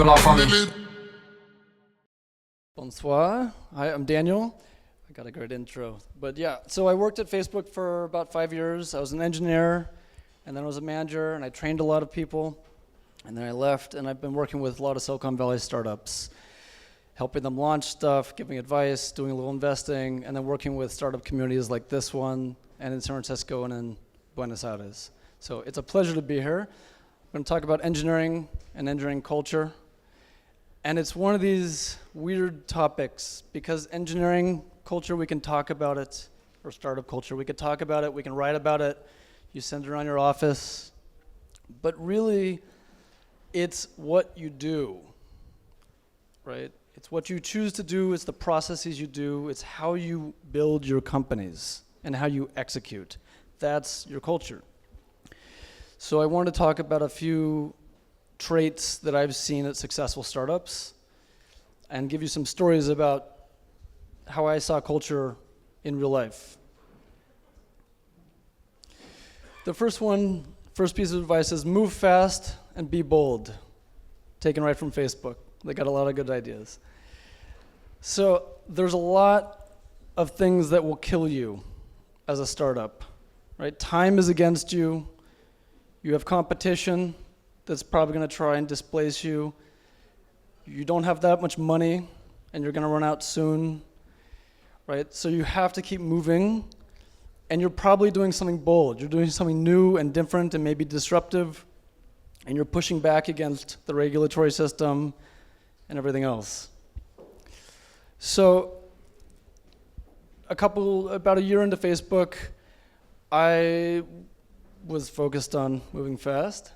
la famille. Bonsoir. Hi, I'm Daniel. I got a great intro. But yeah, so I worked at Facebook for about 5 years. I was an engineer, and then I was a manager, and I trained a lot of people. And then I left, and I've been working with a lot of Silicon Valley startups, helping them launch stuff, giving advice, doing a little investing, and then working with startup communities like this one, and in San Francisco and in Buenos Aires. So it's a pleasure to be here. I'm going to talk about engineering and engineering culture. And it's one of these weird topics, because engineering culture, we can talk about it, or startup culture, we could talk about it, we can write about it, you send it around your office, but really, it's what you do, right? It's what you choose to do, it's the processes you do, it's how you build your companies and how you execute. That's your culture. So I want to talk about a few traits that I've seen at successful startups and give you some stories about how I saw culture in real life. The first piece of advice is move fast and be bold. Taken right from Facebook. They got a lot of good ideas. So there's a lot of things that will kill you as a startup, right? Time is against you. You have competition that's probably going to try and displace you. You don't have that much money, and you're going to run out soon, right? So you have to keep moving, and you're probably doing something bold. You're doing something new and different and maybe disruptive, and you're pushing back against the regulatory system and everything else. So about a year into Facebook, I was focused on moving fast.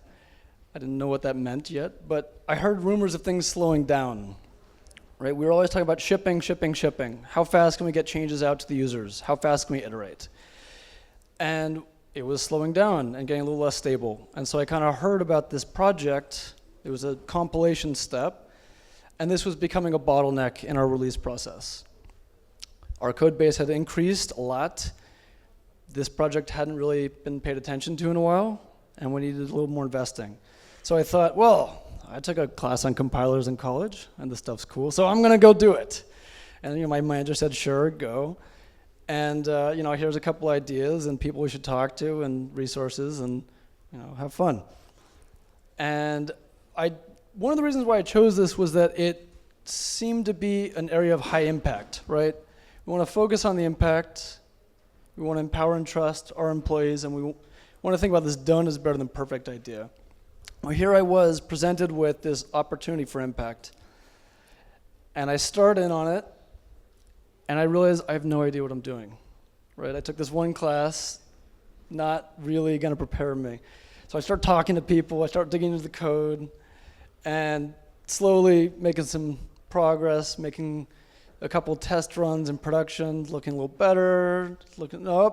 I didn't know what that meant yet, but I heard rumors of things slowing down, right? We were always talking about shipping. How fast can we get changes out to the users? How fast can we iterate? And it was slowing down and getting a little less stable. And so I kind of heard about this project. It was a compilation step, and this was becoming a bottleneck in our release process. Our code base had increased a lot. This project hadn't really been paid attention to in a while, and we needed a little more investing. So I thought, well, I took a class on compilers in college, and this stuff's cool, so I'm going to go do it. And my manager said, sure, go. And here's a couple ideas and people we should talk to and resources and have fun. And one of the reasons why I chose this was that it seemed to be an area of high impact, right? We want to focus on the impact. We want to empower and trust our employees, and we want to think about this done is better than perfect idea. Well, here I was presented with this opportunity for impact. And I start in on it, and I realize I have no idea what I'm doing, right? I took this one class, not really going to prepare me. So I start talking to people, I start digging into the code, and slowly making some progress, making a couple test runs in production, looking a little better,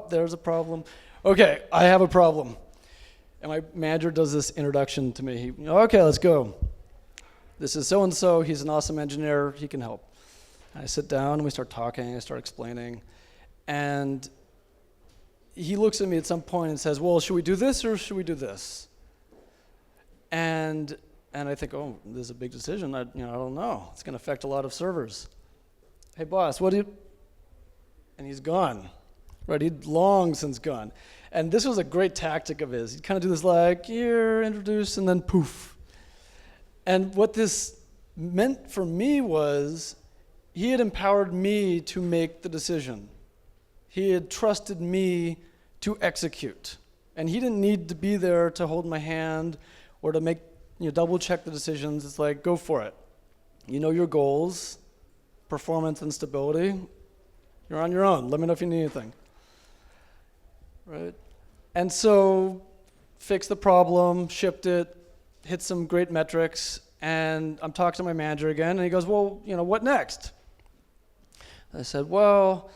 there's a problem. Okay, I have a problem. And my manager does this introduction to me. Okay, let's go. This is so-and-so, he's an awesome engineer, he can help. And I sit down and we start talking, I start explaining. And he looks at me at some point and says, well, should we do this or should we do this? And I think, oh, this is a big decision. I don't know. It's going to affect a lot of servers. Hey, boss, what do you... And he's gone. Right, he'd long since gone. And this was a great tactic of his. He'd kind of do this like, here, introduce, and then poof. And what this meant for me was he had empowered me to make the decision. He had trusted me to execute. And he didn't need to be there to hold my hand or to make, double check the decisions. It's like, go for it. You know your goals, performance and stability. You're on your own. Let me know if you need anything. Right? And so, fixed the problem, shipped it, hit some great metrics, and I'm talking to my manager again, and he goes, well, what next? I said, well,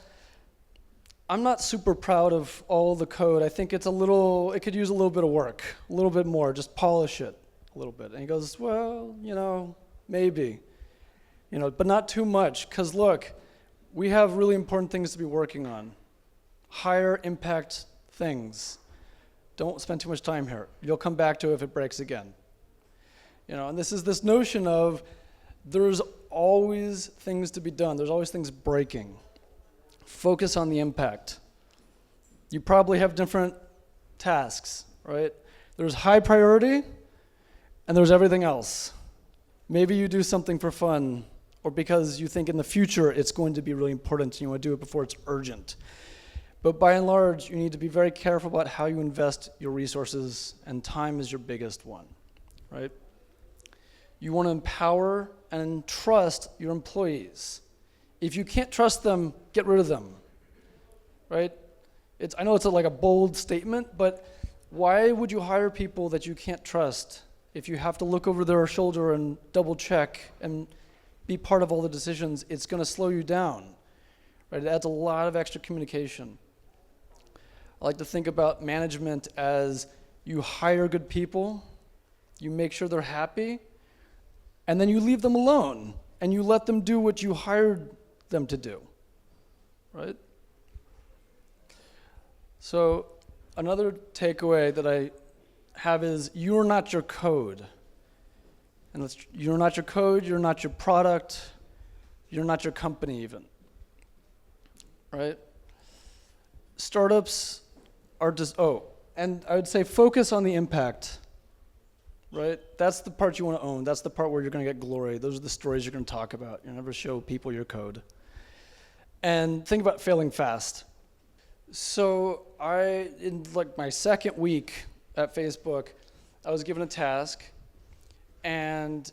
I'm not super proud of all the code. I think it could use a little bit of work, a little bit more, just polish it a little bit. And he goes, well, maybe, but not too much, because look, we have really important things to be working on. Higher impact things. Don't spend too much time here. You'll come back to it if it breaks again. And this is this notion of there's always things to be done. There's always things breaking. Focus on the impact. You probably have different tasks, right? There's high priority, and there's everything else. Maybe you do something for fun, or because you think in the future it's going to be really important and you want to do it before it's urgent. But by and large, you need to be very careful about how you invest your resources, and time is your biggest one, right? You want to empower and trust your employees. If you can't trust them, get rid of them, right? I know it's like a bold statement, but why would you hire people that you can't trust if you have to look over their shoulder and double check and be part of all the decisions? It's going to slow you down, right? It adds a lot of extra communication. I like to think about management as you hire good people, you make sure they're happy, and then you leave them alone and you let them do what you hired them to do, right? So another takeaway that I have is you're not your code. And you're not your code, you're not your product, you're not your company even, right? Startups are just, and I would say focus on the impact, right? That's the part you want to own. That's the part where you're going to get glory. Those are the stories you're going to talk about. You never show people your code. And think about failing fast. So in like my second week at Facebook, I was given a task, and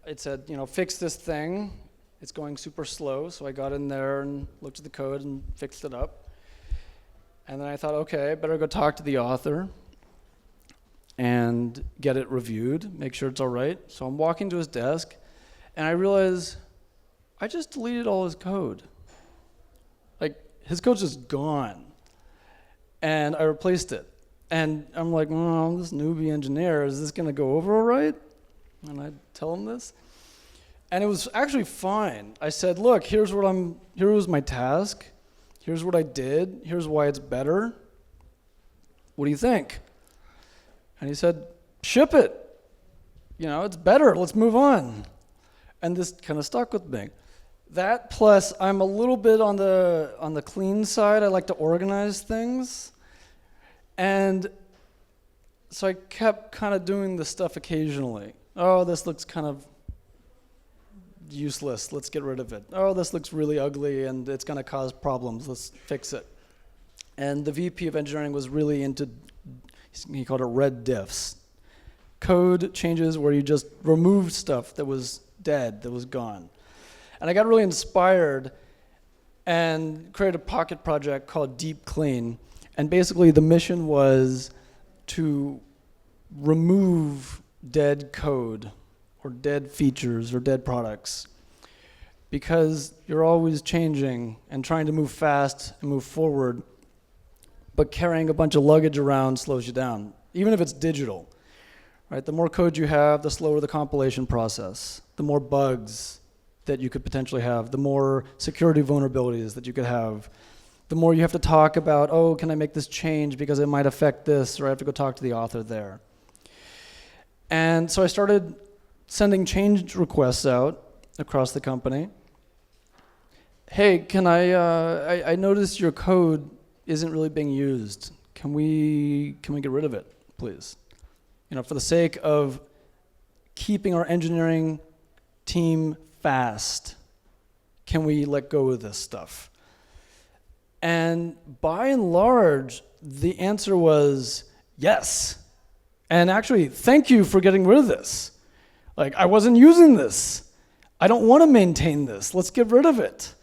it said, fix this thing. It's going super slow. So I got in there and looked at the code and fixed it up. And then I thought, okay, I better go talk to the author and get it reviewed, make sure it's all right. So I'm walking to his desk, and I realize I just deleted all his code. Like, his code's just gone. And I replaced it. And I'm like, this newbie engineer, is this going to go over all right? And I tell him this. And it was actually fine. I said, look, here was my task. Here's what I did. Here's why it's better. What do you think? And he said, ship it. It's better. Let's move on. And this kind of stuck with me. That plus I'm a little bit on the clean side. I like to organize things. And so I kept kind of doing this stuff occasionally. Oh, this looks kind of useless. Let's get rid of it. Oh, this looks really ugly and it's going to cause problems. Let's fix it. And the VP of engineering was really into, he called it red diffs. Code changes where you just removed stuff that was dead, that was gone. And I got really inspired and created a pocket project called Deep Clean. And basically the mission was to remove dead code or dead features or dead products, because you're always changing and trying to move fast and move forward, but carrying a bunch of luggage around slows you down, even if it's digital. Right? The more code you have, the slower the compilation process, the more bugs that you could potentially have, the more security vulnerabilities that you could have, the more you have to talk about, can I make this change because it might affect this, or I have to go talk to the author there. And so I started sending change requests out across the company. Hey, can I noticed your code isn't really being used. Can we get rid of it, please? For the sake of keeping our engineering team fast, can we let go of this stuff? And by and large, the answer was yes. And actually, thank you for getting rid of this. Like, I wasn't using this. I don't want to maintain this. Let's get rid of it.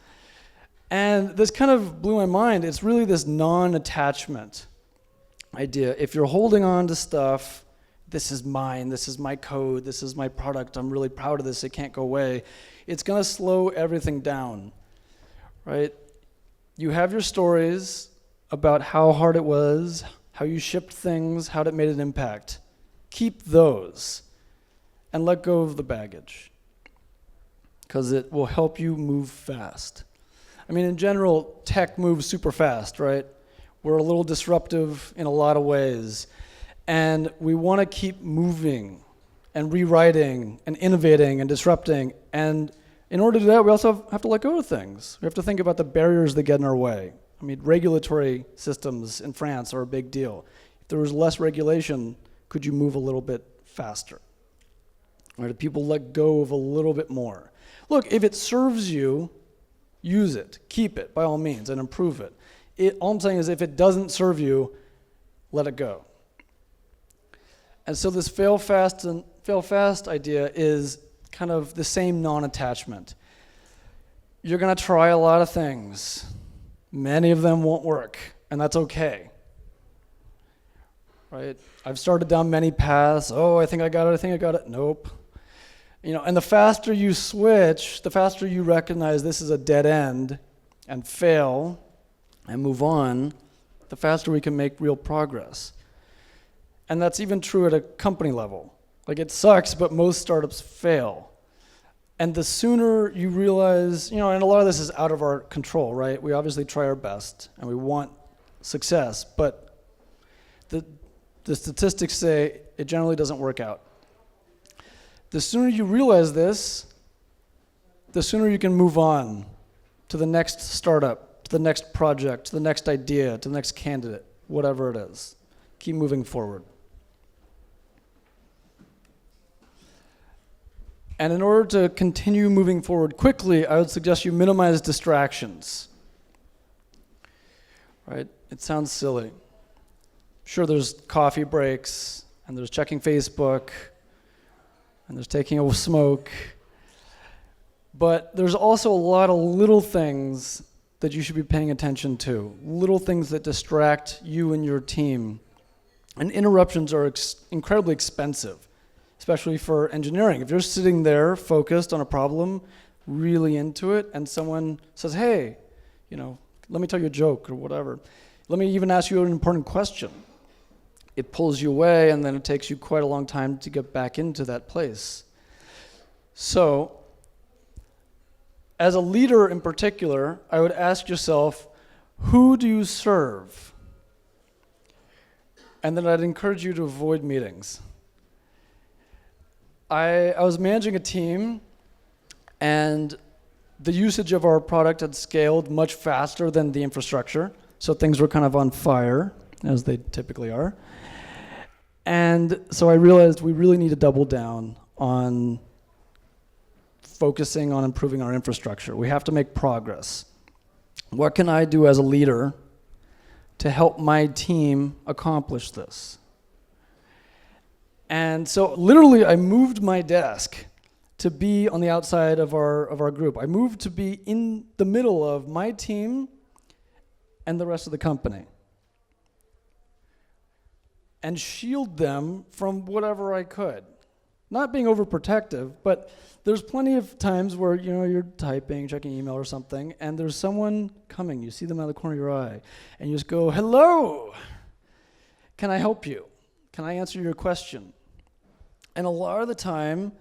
And this kind of blew my mind. It's really this non-attachment idea. If you're holding on to stuff, this is mine, this is my code, this is my product, I'm really proud of this, it can't go away, it's going to slow everything down, right? You have your stories about how hard it was, how you shipped things, how it made an impact. Keep those and let go of the baggage, because it will help you move fast. I mean, in general, tech moves super fast, right? We're a little disruptive in a lot of ways, and we want to keep moving and rewriting and innovating and disrupting. And in order to do that, we also have to let go of things. We have to think about the barriers that get in our way. I mean, regulatory systems in France are a big deal. If there was less regulation, could you move a little bit faster? Or do people let go of a little bit more? Look, if it serves you, use it, keep it by all means, and improve it. All I'm saying is if it doesn't serve you, let it go. And so this fail fast idea is kind of the same non-attachment. You're going to try a lot of things. Many of them won't work, and that's okay. Right? I've started down many paths. Oh, I think I got it. Nope. And the faster you switch, the faster you recognize this is a dead end and fail and move on, the faster we can make real progress. And that's even true at a company level. Like, it sucks, but most startups fail. And the sooner you realize, and a lot of this is out of our control, right? We obviously try our best and we want success, but the statistics say it generally doesn't work out. The sooner you realize this, the sooner you can move on to the next startup, to the next project, to the next idea, to the next candidate, whatever it is. Keep moving forward. And in order to continue moving forward quickly, I would suggest you minimize distractions. Right? It sounds silly. Sure, there's coffee breaks, and there's checking Facebook, and there's taking a smoke. But there's also a lot of little things that you should be paying attention to. Little things that distract you and your team. And interruptions are incredibly expensive, especially for engineering. If you're sitting there focused on a problem, really into it, and someone says, hey, let me tell you a joke or whatever. Let me even ask you an important question. It pulls you away, and then it takes you quite a long time to get back into that place. So, as a leader in particular, I would ask yourself, who do you serve? And then I'd encourage you to avoid meetings. I was managing a team, and the usage of our product had scaled much faster than the infrastructure, so things were kind of on fire, as they typically are. And so I realized we really need to double down on focusing on improving our infrastructure. We have to make progress. What can I do as a leader to help my team accomplish this? And so literally I moved my desk to be on the outside of our group. I moved to be in the middle of my team and the rest of the company, and shield them from whatever I could. Not being overprotective, but there's plenty of times where you're typing, checking email or something, and there's someone coming. You see them out of the corner of your eye, and you just go, hello, can I help you? Can I answer your question? And a lot of the time,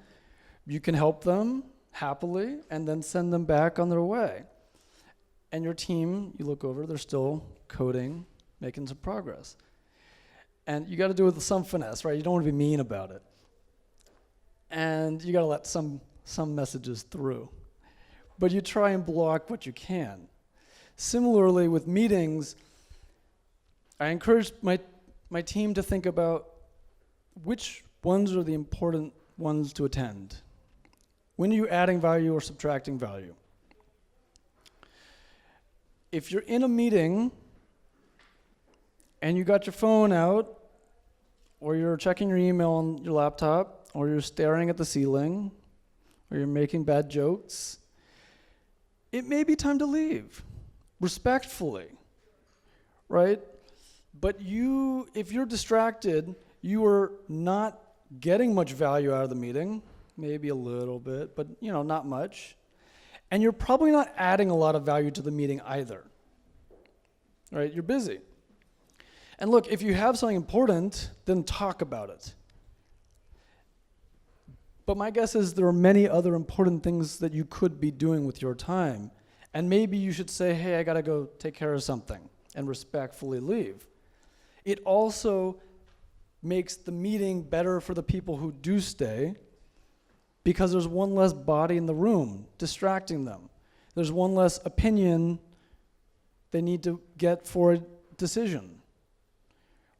you can help them happily and then send them back on their way. And your team, you look over, they're still coding, making some progress. And you got to do it with some finesse, right? You don't want to be mean about it. And you got to let some messages through. But you try and block what you can. Similarly, with meetings, I encourage my team to think about which ones are the important ones to attend. When are you adding value or subtracting value? If you're in a meeting and you got your phone out, or you're checking your email on your laptop, or you're staring at the ceiling, or you're making bad jokes, it may be time to leave, respectfully, right? But if you're distracted, you are not getting much value out of the meeting, maybe a little bit, but not much. And you're probably not adding a lot of value to the meeting either, right? You're busy. And look, if you have something important, then talk about it. But my guess is there are many other important things that you could be doing with your time. And maybe you should say, hey, I got to go take care of something, and respectfully leave. It also makes the meeting better for the people who do stay because there's one less body in the room distracting them. There's one less opinion they need to get for a decision.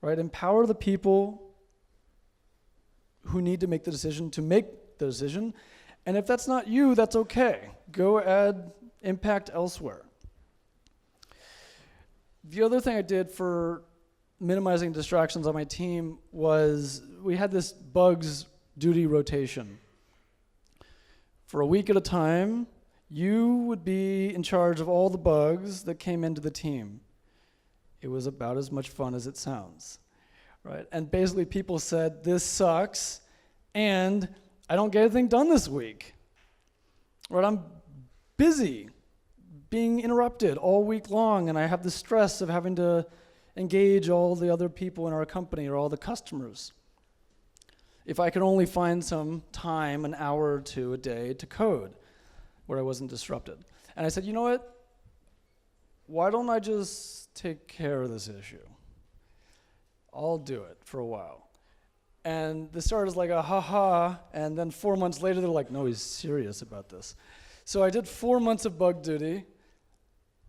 Right? Empower the people who need to make the decision to make the decision. And if that's not you, that's okay. Go add impact elsewhere. The other thing I did for minimizing distractions on my team was we had this bugs duty rotation. For a week at a time, you would be in charge of all the bugs that came into the team. It was about as much fun as it sounds, right? And basically people said, this sucks, and I don't get anything done this week. Right? I'm busy being interrupted all week long, and I have the stress of having to engage all the other people in our company or all the customers. If I could only find some time, an hour or two a day to code where I wasn't disrupted. And I said, you know what? Why don't I just take care of this issue? I'll do it for a while. And this started as like a ha-ha, and then 4 months later, they're like, no, he's serious about this. So I did 4 months of bug duty,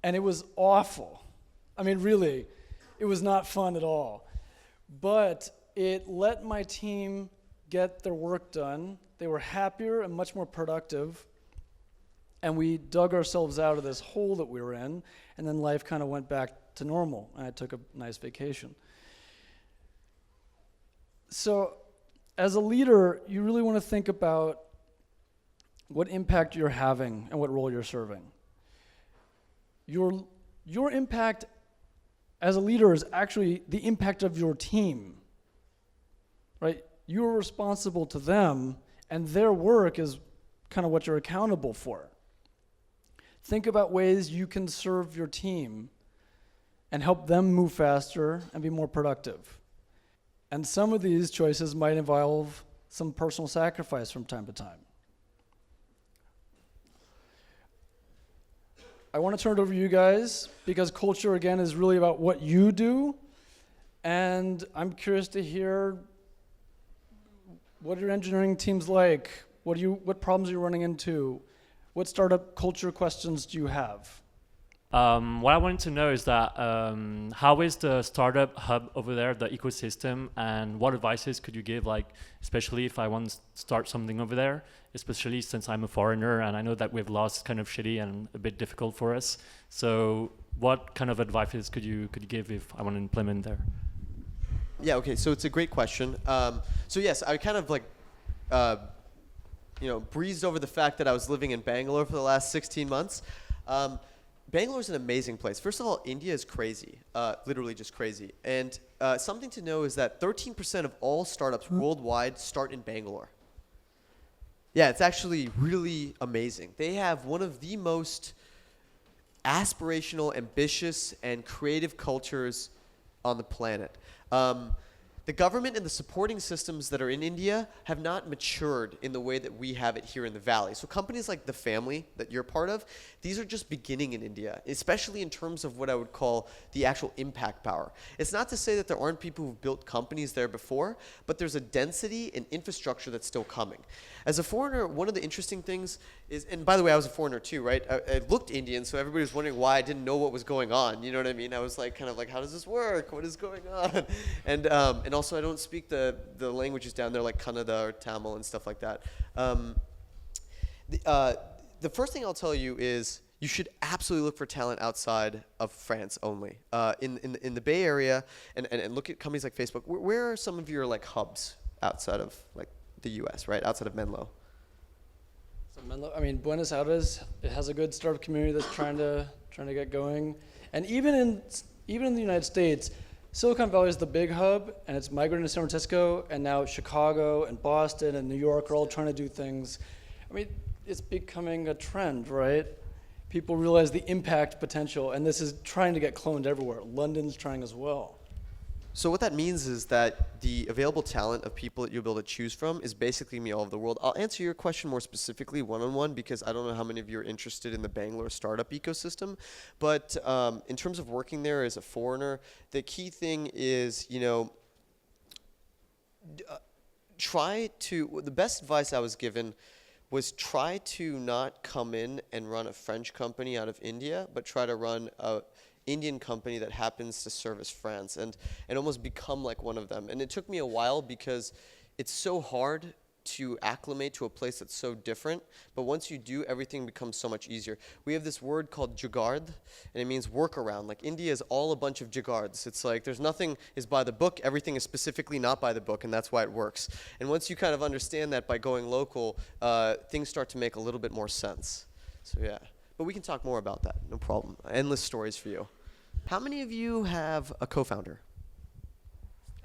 and it was awful. I mean, really, it was not fun at all. But it let my team get their work done. They were happier and much more productive. And we dug ourselves out of this hole that we were in, and then life kind of went back to normal, and I took a nice vacation. So as a leader, you really want to think about what impact you're having and what role you're serving. Your impact as a leader is actually the impact of your team, right? You're responsible to them, and their work is kind of what you're accountable for. Think about ways you can serve your team and help them move faster and be more productive. And some of these choices might involve some personal sacrifice from time to time. I want to turn it over to you guys because culture, again, is really about what you do. And I'm curious to hear, what are your engineering teams like? What problems are you running into? What startup culture questions do you have? What I wanted to know is that how is the startup hub over there, the ecosystem, and what advices could you give, like especially if I want to start something over there, especially since I'm a foreigner and I know that we've lost kind of shitty and a bit difficult for us. So what kind of advices could you give if I want to implement there? Yeah, okay, so it's a great question. So yes, I kind of like breezed over the fact that I was living in Bangalore for the last 16 months. Bangalore is an amazing place. First of all, India is crazy, literally just crazy. And something to know is that 13% of all startups worldwide start in Bangalore. Yeah, it's actually really amazing. They have one of the most aspirational, ambitious, and creative cultures on the planet. The government and the supporting systems that are in India have not matured in the way that we have it here in the Valley. So companies like The Family that you're part of, these are just beginning in India, especially in terms of what I would call the actual impact power. It's not to say that there aren't people who've built companies there before, but there's a density and infrastructure that's still coming. As a foreigner, one of the interesting things is, and by the way, I was a foreigner too, right? I looked Indian, so everybody was wondering why I didn't know what was going on. You know what I mean? I was like, kind of like, how does this work? What is going on? And also I don't speak the languages down there like Kannada or Tamil and stuff like that. The first thing I'll tell you is you should absolutely look for talent outside of France only. In the Bay Area, and look at companies like Facebook. Where are some of your like hubs outside of like the US, right? Outside of Menlo? So Menlo, I mean, Buenos Aires, it has a good startup community that's trying to get going. And even in the United States, Silicon Valley is the big hub, and it's migrating to San Francisco, and now Chicago and Boston and New York are all trying to do things. I mean, it's becoming a trend, right? People realize the impact potential, and this is trying to get cloned everywhere. London's trying as well. So what that means is that the available talent of people that you'll be able to choose from is basically me all over the world. I'll answer your question more specifically one-on-one because I don't know how many of you are interested in the Bangalore startup ecosystem. But in terms of working there as a foreigner, the key thing is, The best advice I was given was try to not come in and run a French company out of India, but try to run a Indian company that happens to service France and almost become like one of them. And it took me a while because it's so hard to acclimate to a place that's so different, but once you do, everything becomes so much easier. We have this word called jugaad, and it means workaround. Like India is all a bunch of jugads. It's like there's nothing is by the book, everything is specifically not by the book, and that's why it works. And once you kind of understand that by going local, things start to make a little bit more sense. So yeah, but we can talk more about that, no problem. Endless stories for you. How many of you have a co-founder?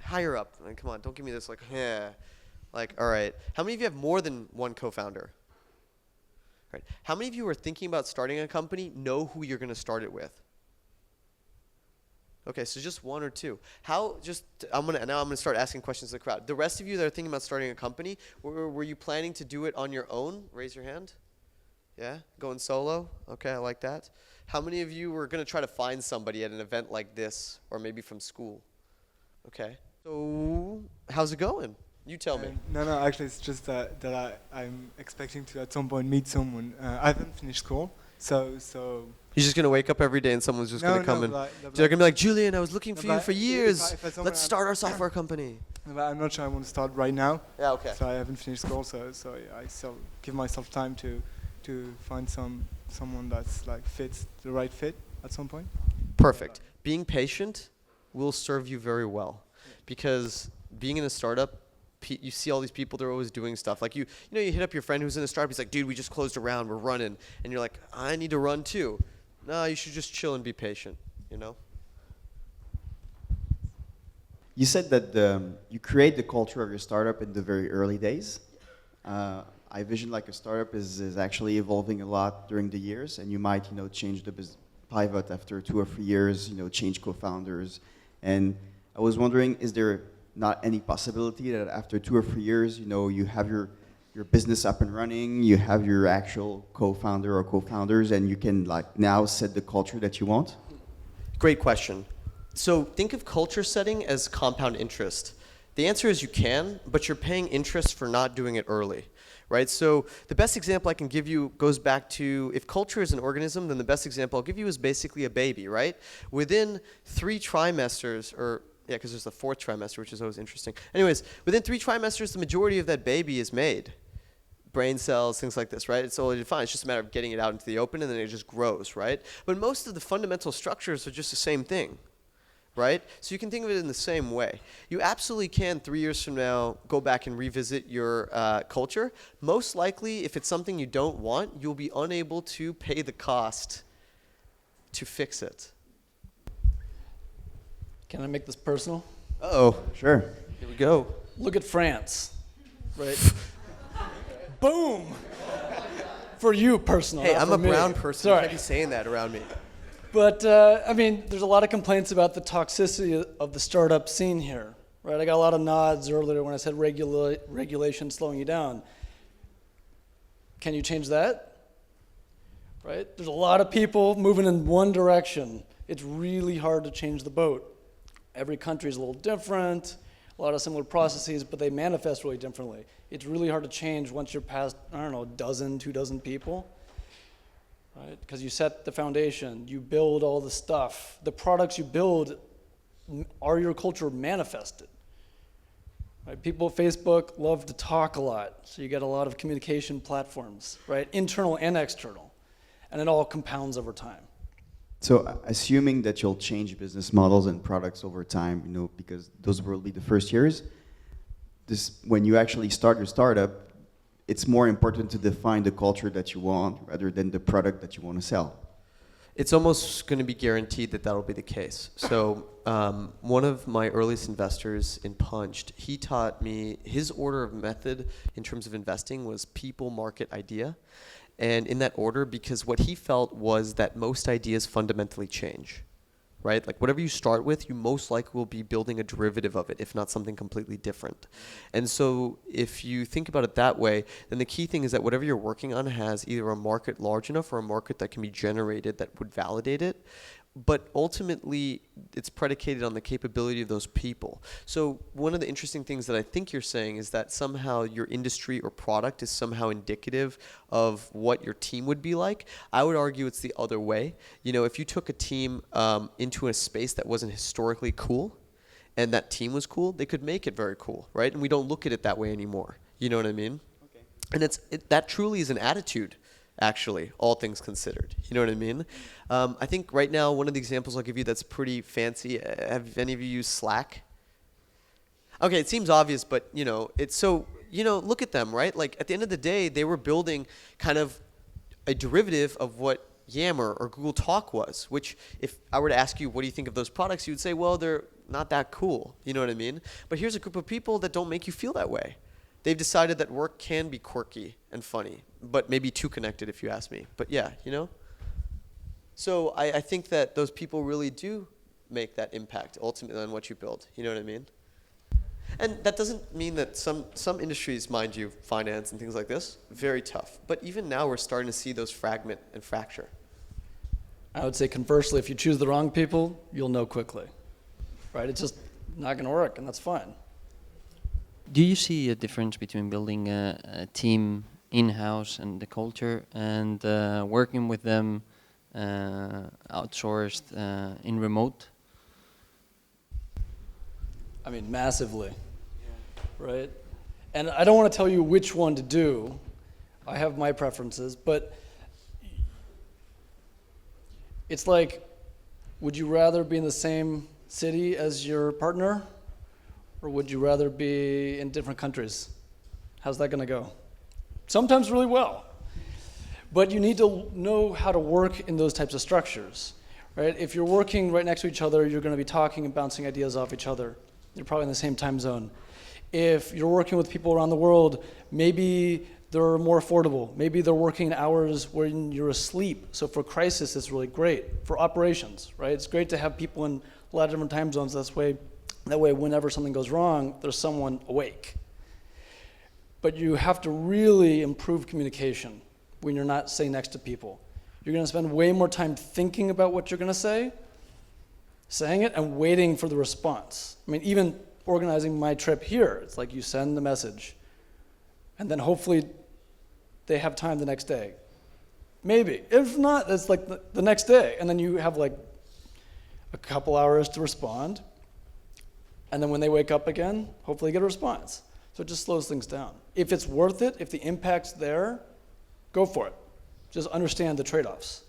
Higher up, like, come on, don't give me this like, yeah. Like, all right. How many of you have more than one co-founder? Right. How many of you are thinking about starting a company know who you're going to start it with? Okay, so just one or two. Now I'm gonna start asking questions to the crowd. The rest of you that are thinking about starting a company, were you planning to do it on your own? Raise your hand. Yeah, going solo. Okay, I like that. How many of you were going to try to find somebody at an event like this, or maybe from school? Okay. So how's it going? You tell me. No, actually, it's just that I'm expecting to at some point meet someone. I haven't finished school, so. You're just gonna wake up every day and someone's just gonna come they're gonna be like, Julian, I was looking for you for years. Let's start our software company. But I'm not sure I want to start right now. Yeah, okay. So I haven't finished school, so I still give myself time to find someone that's like fits the right fit at some point. Perfect. Being patient will serve you very well, because being in a startup, you see all these people, they're always doing stuff. Like you hit up your friend who's in a startup, he's like, dude, we just closed a round, we're running. And you're like, I need to run too. No, you should just chill and be patient, you know? You said that you create the culture of your startup in the very early days. I vision like a startup is actually evolving a lot during the years, and you might, change the pivot after 2 or 3 years, change co-founders. And I was wondering, is there not any possibility that after 2 or 3 years, you have your business up and running, you have your actual co-founder or co-founders, and you can now set the culture that you want? Great question. So think of culture setting as compound interest. The answer is you can, but you're paying interest for not doing it early, right? So the best example I can give you goes back to, if culture is an organism, then the best example I'll give you is basically a baby, right? Within 3 trimesters, because there's the 4th trimester, which is always interesting. Anyways, within 3 trimesters, the majority of that baby is made. Brain cells, things like this, right? It's already defined. It's just a matter of getting it out into the open, and then it just grows, right? But most of the fundamental structures are just the same thing, right? So you can think of it in the same way. You absolutely can, 3 years from now, go back and revisit your culture. Most likely, if it's something you don't want, you'll be unable to pay the cost to fix it. Can I make this personal? Uh-oh. Sure. Here we go. Look at France, right? Boom! For you, personal. Hey, not I'm for a me. brown person. Sorry. You can't be saying that around me. But, there's a lot of complaints about the toxicity of the startup scene here, right? I got a lot of nods earlier when I said regulation slowing you down. Can you change that? Right? There's a lot of people moving in one direction. It's really hard to change the boat. Every country is a little different, a lot of similar processes, but they manifest really differently. It's really hard to change once you're past, a dozen, 2 dozen people, right? Because you set the foundation, you build all the stuff. The products you build are your culture manifested. Right? People at Facebook love to talk a lot, so you get a lot of communication platforms, right? Internal and external, and it all compounds over time. So assuming that you'll change business models and products over time, because those will be the first years, when you actually start your startup, it's more important to define the culture that you want rather than the product that you want to sell. It's almost going to be guaranteed that that'll be the case. So one of my earliest investors in Punched, he taught me his order of method in terms of investing was people, market, idea. And in that order, because what he felt was that most ideas fundamentally change, right? Like whatever you start with, you most likely will be building a derivative of it, if not something completely different. And so if you think about it that way, then the key thing is that whatever you're working on has either a market large enough or a market that can be generated that would validate it. but ultimately it's predicated on the capability of those people. So one of the interesting things that I think you're saying is that somehow your industry or product is somehow indicative of what your team would be like. I would argue it's the other way. You know, if you took a team into a space that wasn't historically cool, and that team was cool, they could make it very cool, right? And we don't look at it that way anymore. You know what I mean? Okay. And that truly is an attitude, actually, all things considered. You know what I mean? I think right now, one of the examples I'll give you that's pretty fancy, have any of you used Slack? Okay, it seems obvious, but, you know, it's so, you know, look at them, right? Like, at the end of the day, they were building kind of a derivative of what Yammer or Google Talk was, which if I were to ask you, what do you think of those products? You would say, well, they're not that cool. You know what I mean? But here's a group of people that don't make you feel that way. They've decided that work can be quirky and funny, but maybe too connected if you ask me. But yeah, you know? So I think that those people really do make that impact ultimately on what you build. You know what I mean? And that doesn't mean that some industries, mind you, finance and things like this, very tough. But even now we're starting to see those fragment and fracture. I would say conversely, if you choose the wrong people, you'll know quickly. Right? It's just not going to work, and that's fine. Do you see a difference between building a team in-house and the culture and working with them outsourced in remote? I mean, massively. Right? And I don't want to tell you which one to do. I have my preferences, but it's like, would you rather be in the same city as your partner, or would you rather be in different countries? How's that going to go? Sometimes really well. But you need to know how to work in those types of structures, right? If you're working right next to each other, you're going to be talking and bouncing ideas off each other. You're probably in the same time zone. If you're working with people around the world, maybe they're more affordable. Maybe they're working hours when you're asleep. So for crisis, it's really great. For operations, right? It's great to have people in a lot of different time zones. That way, whenever something goes wrong, there's someone awake. But you have to really improve communication when you're not sitting next to people. You're going to spend way more time thinking about what you're going to say, saying it, and waiting for the response. I mean, even organizing my trip here, it's like you send the message, and then hopefully they have time the next day. Maybe. If not, it's like the next day, and then you have like a couple hours to respond, and then when they wake up again, hopefully get a response. So it just slows things down. If it's worth it, if the impact's there, go for it. Just understand the trade-offs.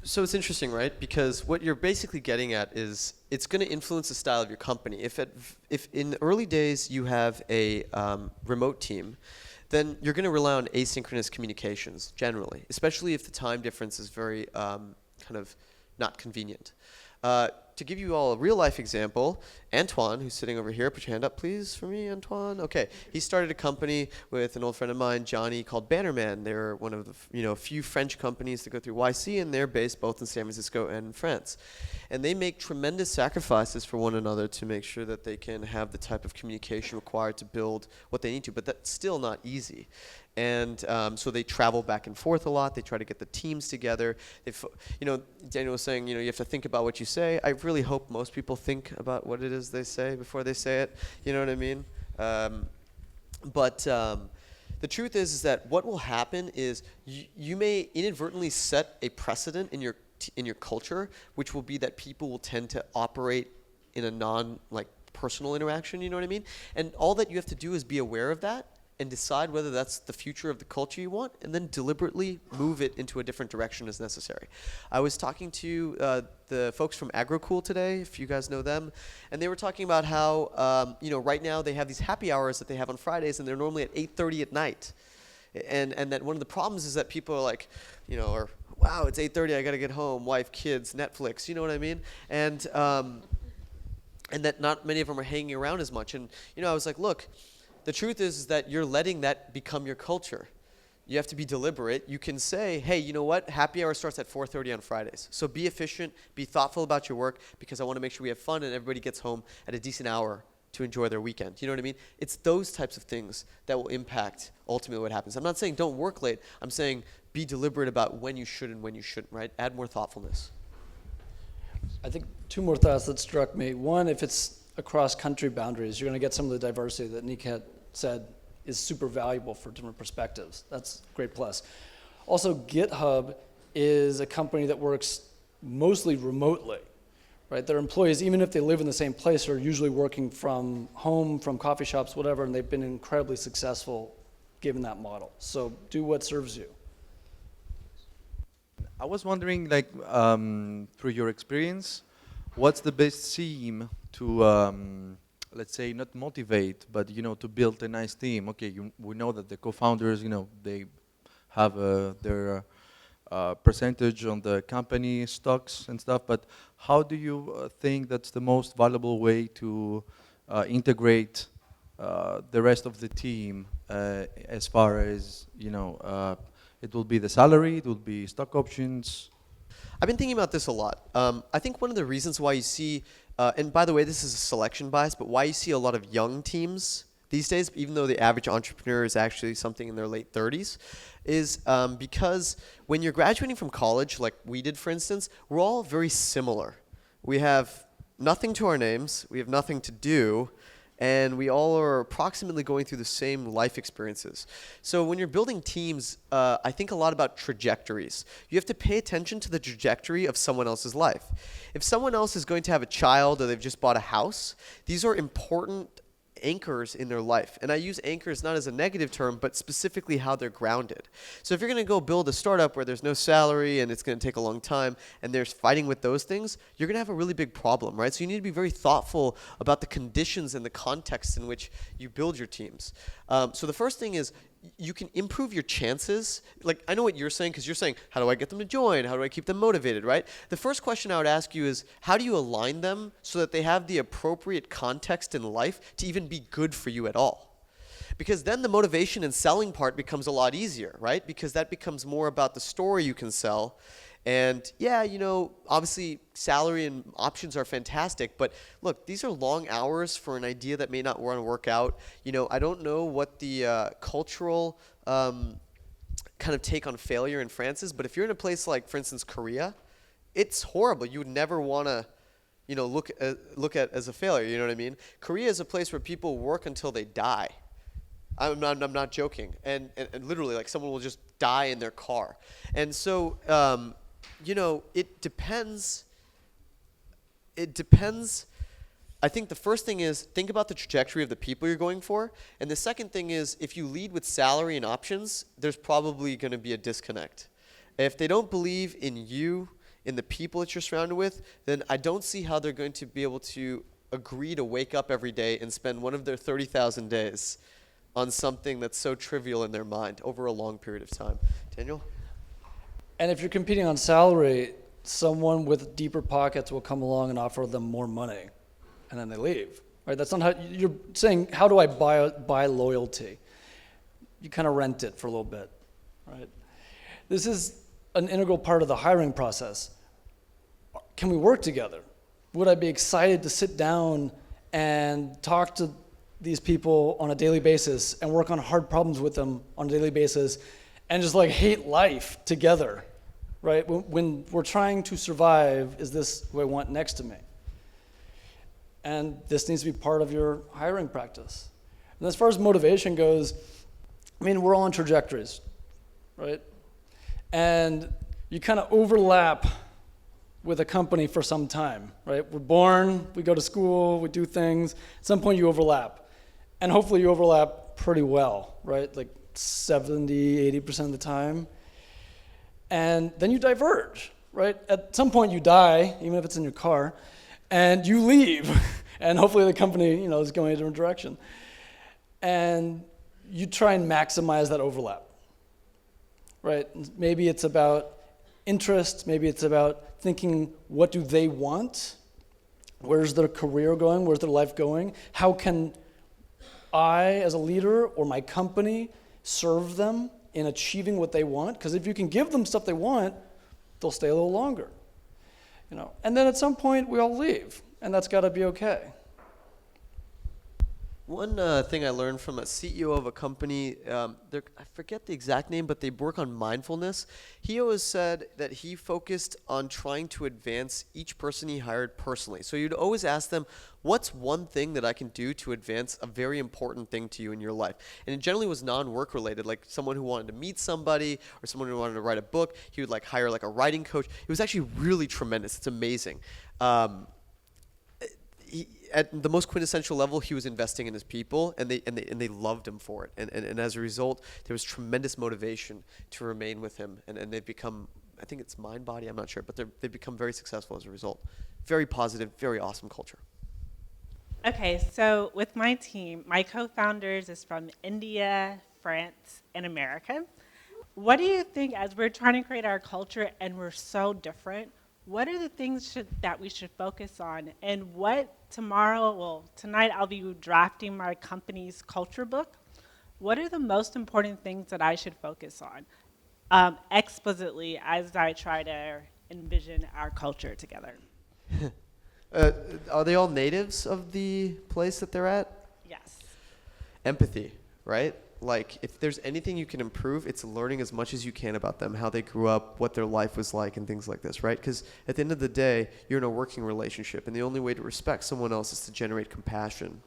So it's interesting, right? Because what you're basically getting at is it's going to influence the style of your company. If in the early days you have a remote team, then you're going to rely on asynchronous communications generally, especially if the time difference is very kind of not convenient. To give you all a real life example, Antoine, who's sitting over here, put your hand up please for me, Antoine. Okay, he started a company with an old friend of mine, Johnny, called Bannerman. They're one of the few French companies that go through YC, and they're based both in San Francisco and France. And they make tremendous sacrifices for one another to make sure that they can have the type of communication required to build what they need to, but that's still not easy. And so they travel back and forth a lot. They try to get the teams together. Daniel was saying, you have to think about what you say. I really hope most people think about what it is they say before they say it. You know what I mean? But the truth is that what will happen is you may inadvertently set a precedent in your culture, which will be that people will tend to operate in a personal interaction. You know what I mean? And all that you have to do is be aware of that and decide whether that's the future of the culture you want, and then deliberately move it into a different direction as necessary. I was talking to the folks from AgroCool today, if you guys know them, and they were talking about how right now they have these happy hours that they have on Fridays, and they're normally at 8:30 at night, and that one of the problems is that people are like, wow, it's 8:30, I gotta get home, wife, kids, Netflix, you know what I mean, and that not many of them are hanging around as much, and I was like, look. The truth is that you're letting that become your culture. You have to be deliberate. You can say, hey, you know what? Happy hour starts at 4:30 on Fridays. So be efficient, be thoughtful about your work, because I want to make sure we have fun and everybody gets home at a decent hour to enjoy their weekend. You know what I mean? It's those types of things that will impact ultimately what happens. I'm not saying don't work late. I'm saying be deliberate about when you should and when you shouldn't, right? Add more thoughtfulness. I think two more thoughts that struck me. One, if it's across country boundaries, you're going to get some of the diversity that Nick had said is super valuable for different perspectives. That's a great plus. Also, GitHub is a company that works mostly remotely, right? Their employees, even if they live in the same place, are usually working from home, from coffee shops, whatever, and they've been incredibly successful given that model. So do what serves you. I was wondering, like, through your experience, what's the best theme to, let's say, not motivate, but to build a nice team? Okay, we know that the co-founders, they have their percentage on the company stocks and stuff, but how do you think that's the most valuable way to integrate the rest of the team as far as, it will be the salary, it will be stock options? I've been thinking about this a lot. I think one of the reasons why you see, and by the way, this is a selection bias, but why you see a lot of young teams these days, even though the average entrepreneur is actually something in their late 30s, is because when you're graduating from college, like we did, for instance, we're all very similar. We have nothing to our names, we have nothing to do, and we all are approximately going through the same life experiences. So when you're building teams, I think a lot about trajectories. You have to pay attention to the trajectory of someone else's life. If someone else is going to have a child or they've just bought a house, these are important anchors in their life. And I use anchors not as a negative term, but specifically how they're grounded. So if you're going to go build a startup where there's no salary and it's going to take a long time and there's fighting with those things, you're going to have a really big problem, right? So you need to be very thoughtful about the conditions and the context in which you build your teams. So the first thing is you can improve your chances. Like, I know what you're saying, because you're saying, how do I get them to join? How do I keep them motivated, right? The first question I would ask you is, how do you align them so that they have the appropriate context in life to even be good for you at all? Because then the motivation and selling part becomes a lot easier, right? Because that becomes more about the story you can sell. And yeah, obviously salary and options are fantastic, but look, these are long hours for an idea that may not want to work out. I don't know what the cultural kind of take on failure in France is, but if you're in a place like, for instance, Korea, it's horrible. You would never want to, look at as a failure. You know what I mean? Korea is a place where people work until they die. I'm not joking, and literally, like, someone will just die in their car, and so. It depends. I think the first thing is think about the trajectory of the people you're going for. And the second thing is if you lead with salary and options, there's probably going to be a disconnect. If they don't believe in you, in the people that you're surrounded with, then I don't see how they're going to be able to agree to wake up every day and spend one of their 30,000 days on something that's so trivial in their mind over a long period of time. Daniel? And if you're competing on salary, someone with deeper pockets will come along and offer them more money, and then they leave. Right? That's not how you're saying. How do I buy loyalty? You kind of rent it for a little bit, right? This is an integral part of the hiring process. Can we work together? Would I be excited to sit down and talk to these people on a daily basis and work on hard problems with them on a daily basis? And just like hate life together, right? When we're trying to survive, is this who I want next to me? And this needs to be part of your hiring practice. And as far as motivation goes, we're all on trajectories, right? And you kind of overlap with a company for some time, right? We're born, we go to school, we do things. At some point you overlap. And hopefully you overlap pretty well, right? Like 70, 80% of the time. And then you diverge, right? At some point you die, even if it's in your car, and you leave. And hopefully the company, is going a different direction. And you try and maximize that overlap, right? Maybe it's about interest, maybe it's about thinking, what do they want? Where's their career going? Where's their life going? How can I, as a leader, or my company, serve them in achieving what they want? Because if you can give them stuff they want, they'll stay a little longer. And then at some point we all leave, and that's got to be okay. One thing I learned from a CEO of a company, I forget the exact name, but they work on mindfulness. He always said that he focused on trying to advance each person he hired personally. So you'd always ask them, what's one thing that I can do to advance a very important thing to you in your life? And it generally was non-work related, like someone who wanted to meet somebody or someone who wanted to write a book. He would like hire like a writing coach. It was actually really tremendous. It's amazing. At the most quintessential level, he was investing in his people, and they loved him for it. And as a result, there was tremendous motivation to remain with him. And they've become, I think it's Mind Body, I'm not sure, but they've become very successful as a result. Very positive, very awesome culture. Okay, so with my team, my co-founders is from India, France, and America. What do you think, as we're trying to create our culture and we're so different, what are the things that we should focus on? And what tonight I'll be drafting my company's culture book. What are the most important things that I should focus on explicitly as I try to envision our culture together? Are they all natives of the place that they're at? Yes. Empathy, right? Like, if there's anything you can improve, it's learning as much as you can about them, how they grew up, what their life was like, and things like this, right? Because at the end of the day, you're in a working relationship, and the only way to respect someone else is to generate compassion.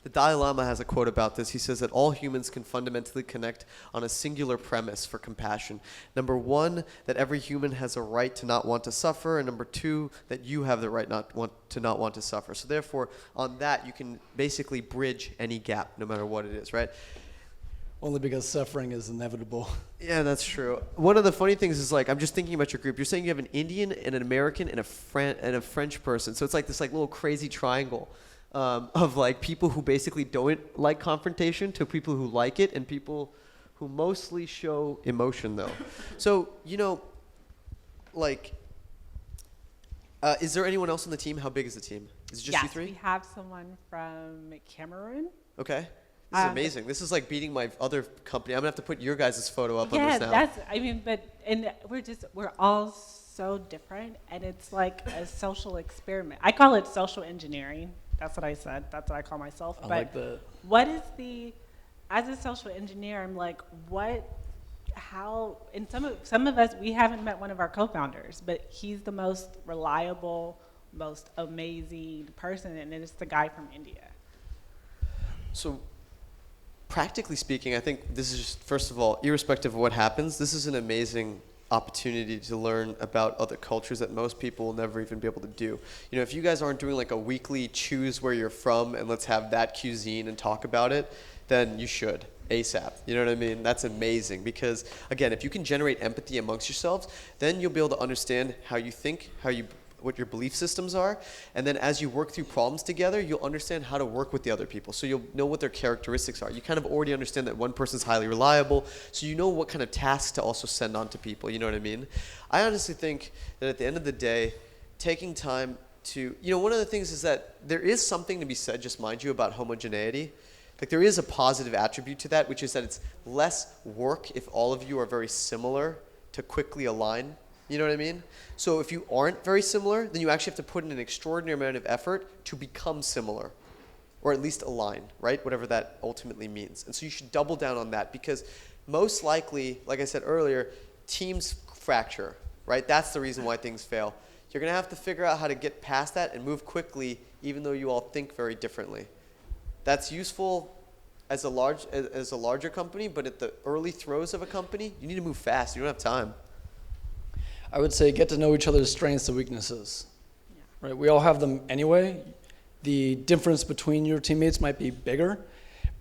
The Dalai Lama has a quote about this. He says that all humans can fundamentally connect on a singular premise for compassion. Number one, that every human has a right to not want to suffer, and number two, that you have the right not want to suffer. So therefore, on that, you can basically bridge any gap, no matter what it is, right? Only because suffering is inevitable. Yeah, that's true. One of the funny things is, like, I'm just thinking about your group. You're saying you have an Indian and an American and a French person. So it's like this like little crazy triangle of like people who basically don't like confrontation to people who like it and people who mostly show emotion though. So, like, is there anyone else on the team? How big is the team? Is it just you three? Yes, we have someone from Cameroon. Okay. This is amazing. This is like beating my other company. I'm gonna have to put your guys' photo up on this now. We're all so different, and it's like a social experiment. I call it social engineering. That's what I said. That's what I call myself. I like that. What is as a social engineer, I'm like, and some of us, we haven't met one of our co-founders, but he's the most reliable, most amazing person, and it's the guy from India. So, practically speaking, I think this is just, first of all, irrespective of what happens, this is an amazing opportunity to learn about other cultures that most people will never even be able to do. If you guys aren't doing like a weekly choose where you're from and let's have that cuisine and talk about it, then you should ASAP. You know what I mean? That's amazing because, again, if you can generate empathy amongst yourselves, then you'll be able to understand how you think, what your belief systems are, and then as you work through problems together, you'll understand how to work with the other people. So you'll know what their characteristics are. You kind of already understand that one person's highly reliable, so you know what kind of tasks to also send on to people, you know what I mean? I honestly think that at the end of the day, taking time to, one of the things is that there is something to be said, just mind you, about homogeneity. Like there is a positive attribute to that, which is that it's less work if all of you are very similar to quickly align. You know what I mean? So if you aren't very similar, then you actually have to put in an extraordinary amount of effort to become similar, or at least align, right? Whatever that ultimately means. And so you should double down on that because most likely, like I said earlier, teams fracture, right? That's the reason why things fail. You're going to have to figure out how to get past that and move quickly, even though you all think very differently. That's useful as a larger company, but at the early throes of a company, you need to move fast. You don't have time. I would say get to know each other's strengths and weaknesses. Right? We all have them anyway. The difference between your teammates might be bigger,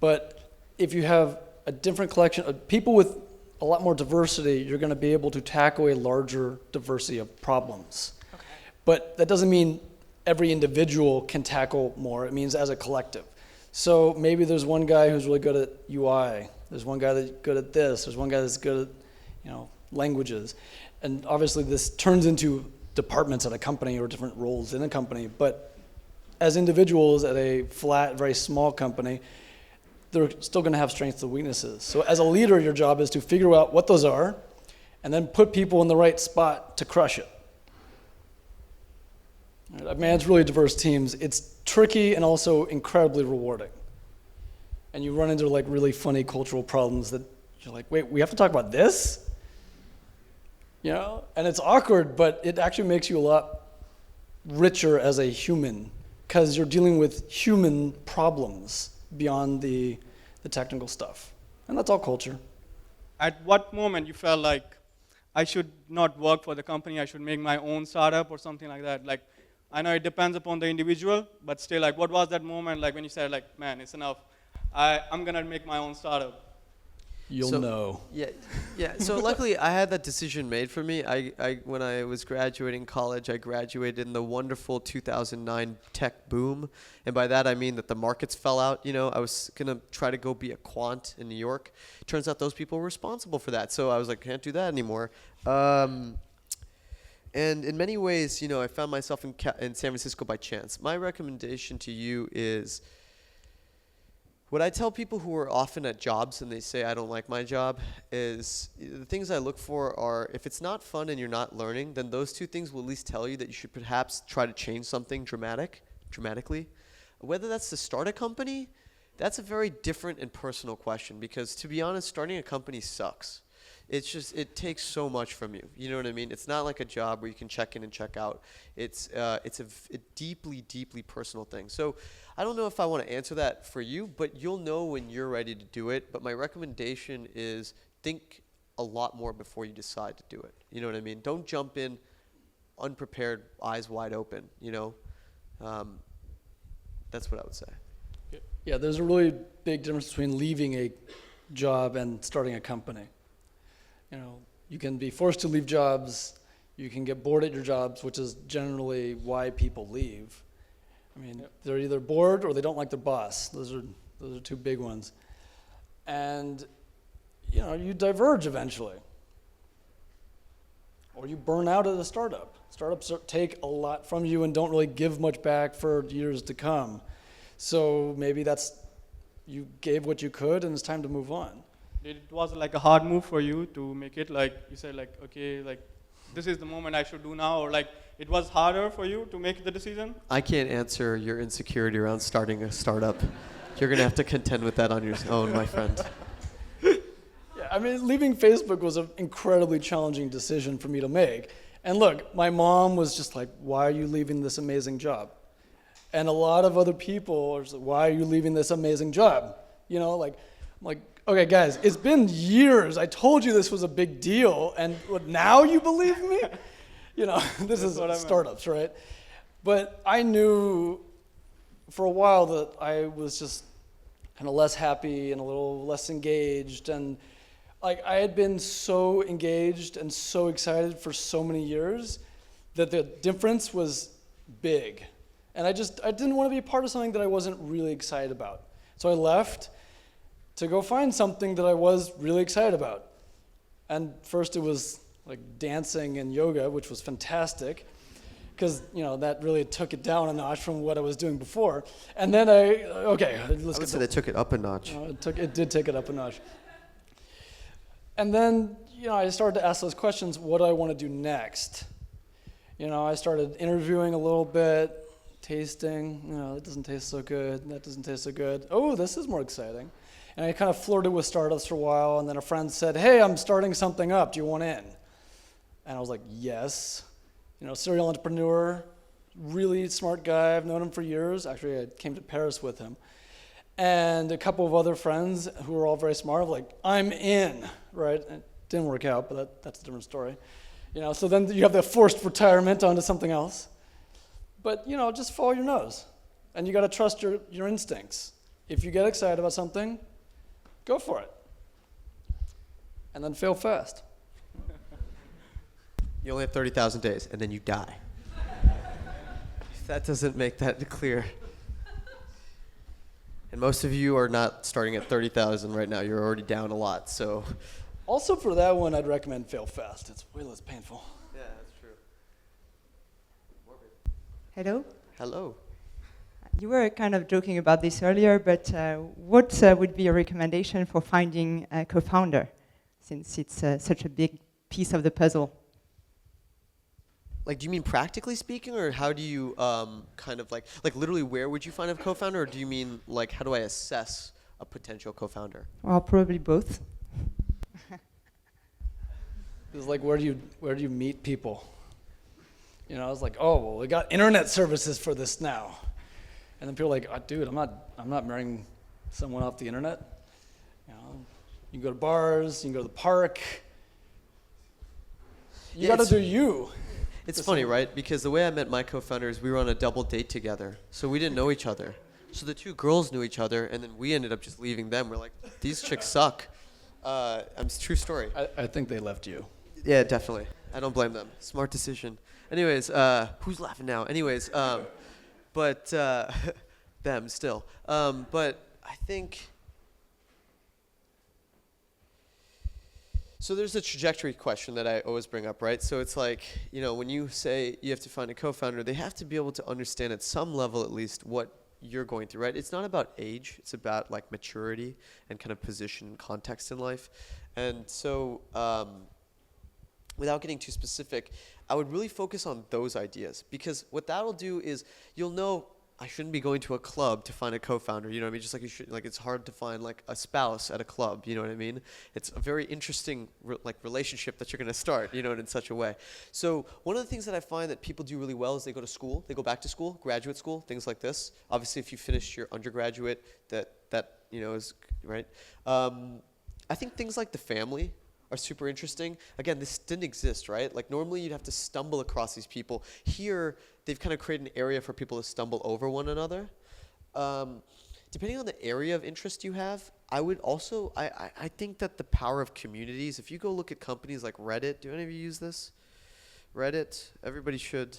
but if you have a different collection of people with a lot more diversity, you're going to be able to tackle a larger diversity of problems. Okay. But that doesn't mean every individual can tackle more. It means as a collective. So maybe there's one guy who's really good at UI. There's one guy that's good at this. There's one guy that's good at, languages. And obviously this turns into departments at a company or different roles in a company. But as individuals at a flat, very small company, they're still going to have strengths and weaknesses. So as a leader, your job is to figure out what those are and then put people in the right spot to crush it. I've managed really diverse teams. It's tricky and also incredibly rewarding. and you run into like really funny cultural problems that you're like, wait, we have to talk about this? You know, and it's awkward, but it actually makes you a lot richer as a human because you're dealing with human problems beyond the technical stuff. And that's all culture. At what moment you felt like I should not work for the company, I should make my own startup or something like that? Like, I know it depends upon the individual, but still, like, what was that moment like when you said, like, man, it's enough, I'm gonna make my own startup? You'll know. Yeah. So luckily, I had that decision made for me. When I was graduating college, I graduated in the wonderful 2009 tech boom, and by that I mean that the markets fell out. You know, I was gonna try to go be a quant in New York. Turns out those people were responsible for that, so I was like, can't do that anymore. And in many ways, you know, I found myself in San Francisco by chance. My recommendation to you is, what I tell people who are often at jobs and they say, I don't like my job, is the things I look for are, if it's not fun and you're not learning, then those two things will at least tell you that you should perhaps try to change something dramatically. Whether that's to start a company, that's a very different and personal question, because to be honest, starting a company sucks. It's just, it takes so much from you. You know what I mean? It's not like a job where you can check in and check out. It's a deeply, deeply personal thing. So I don't know if I want to answer that for you, but you'll know when you're ready to do it. But my recommendation is think a lot more before you decide to do it. You know what I mean? Don't jump in unprepared, eyes wide open, you know? That's what I would say. Yeah, there's a really big difference between leaving a job and starting a company. You know, you can be forced to leave jobs, you can get bored at your jobs, which is generally why people leave. I mean, they're either bored or they don't like their boss. Those are two big ones. And, you know, you diverge eventually. Or you burn out at a startup. Startups take a lot from you and don't really give much back for years to come. So maybe you gave what you could and it's time to move on. It was like a hard move for you to make it, like you said, like, okay, like this is the moment I should do now, or like it was harder for you to make the decision? I can't answer your insecurity around starting a startup. You're going to have to contend with that on your own, my friend. Yeah, I mean, leaving Facebook was an incredibly challenging decision for me to make. And look, my mom was just like, why are you leaving this amazing job? And a lot of other people are just like, why are you leaving this amazing job? You know, like, I'm like, okay, guys, it's been years. I told you this was a big deal, and what, now you believe me? You know, this is startups, right? But I knew for a while that I was just kind of less happy and a little less engaged, and like I had been so engaged and so excited for so many years that the difference was big. And I didn't want to be a part of something that I wasn't really excited about. So I left to go find something that I was really excited about. And first it was like dancing and yoga, which was fantastic, because you know that really took it down a notch from what I was doing before. And then I would say they took it up a notch. It did take it up a notch. And then I started to ask those questions: what do I want to do next? I started interviewing a little bit, tasting. It doesn't taste so good. That doesn't taste so good. Oh, this is more exciting. And I kind of flirted with startups for a while, and then a friend said, hey, I'm starting something up. Do you want in? And I was like, yes. Serial entrepreneur, really smart guy. I've known him for years. Actually, I came to Paris with him. And a couple of other friends who were all very smart, like, I'm in, right? It didn't work out, but that's a different story. So then you have the forced retirement onto something else. But, just follow your nose. And you got to trust your instincts. If you get excited about something, go for it. And then fail fast. You only have 30,000 days, and then you die. That doesn't make that clear. And most of you are not starting at 30,000 right now. You're already down a lot, so. Also for that one, I'd recommend fail fast. It's way less painful. Yeah, that's true. Hello? Hello. You were kind of joking about this earlier, but what would be a recommendation for finding a co-founder, since it's such a big piece of the puzzle? Like, do you mean practically speaking, or how do you kind of like literally where would you find a co-founder, or do you mean like how do I assess a potential co-founder? Well, probably both. It's like, where do you meet people? You know, I was like, oh, well, we got internet services for this now. And then people are like, oh, dude, I'm not marrying someone off the internet. You know, you can go to bars, you can go to the park. You Yeah, got to do you. It's funny, right? Because the way I met my co-founders, we were on a double date together. So we didn't know each other. So the two girls knew each other, and then we ended up just leaving them. We're like, these chicks suck. True story. I think they left you. Yeah, definitely. I don't blame them. Smart decision. Anyways, who's laughing now? Anyways, but them still. But I think... So there's a trajectory question that I always bring up, right? So it's like, you know, when you say you have to find a co-founder, they have to be able to understand at some level at least what you're going through, right? It's not about age. It's about like maturity and kind of position and context in life. And so without getting too specific, I would really focus on those ideas, because what that'll do is you'll know I shouldn't be going to a club to find a co-founder, you know what I mean? Just like you should, like it's hard to find like a spouse at a club, you know what I mean? It's a very interesting relationship that you're going to start, you know, in such a way. So one of the things that I find that people do really well is they go to school, they go back to school, graduate school, things like this. Obviously, if you finished your undergraduate, that you know is right. I think things like the family are super interesting. Again, this didn't exist, right? Like normally you'd have to stumble across these people. Here, they've kind of created an area for people to stumble over one another. Depending on the area of interest you have, I would also, I think that the power of communities, if you go look at companies like Reddit, do any of you use this? Reddit, everybody should.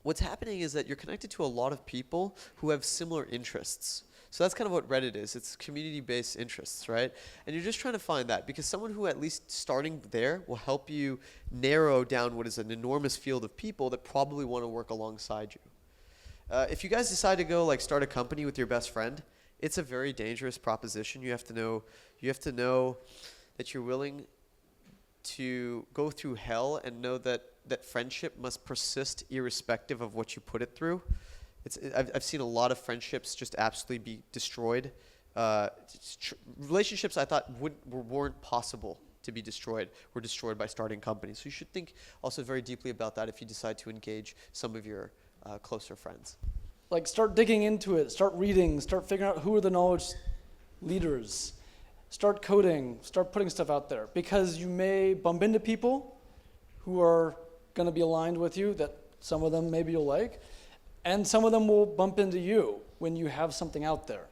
What's happening is that you're connected to a lot of people who have similar interests. So that's kind of what Reddit is. It's community-based interests, right? And you're just trying to find that, because someone who at least starting there will help you narrow down what is an enormous field of people that probably want to work alongside you. If you guys decide to go like start a company with your best friend, it's a very dangerous proposition. You have to know that you're willing to go through hell and know that friendship must persist irrespective of what you put it through. I've seen a lot of friendships just absolutely be destroyed. Relationships I thought weren't possible to be destroyed were destroyed by starting companies. So you should think also very deeply about that if you decide to engage some of your closer friends. Like start digging into it, start reading, start figuring out who are the knowledge leaders. Start coding, start putting stuff out there, because you may bump into people who are going to be aligned with you, that some of them maybe you'll like. And some of them will bump into you when you have something out there.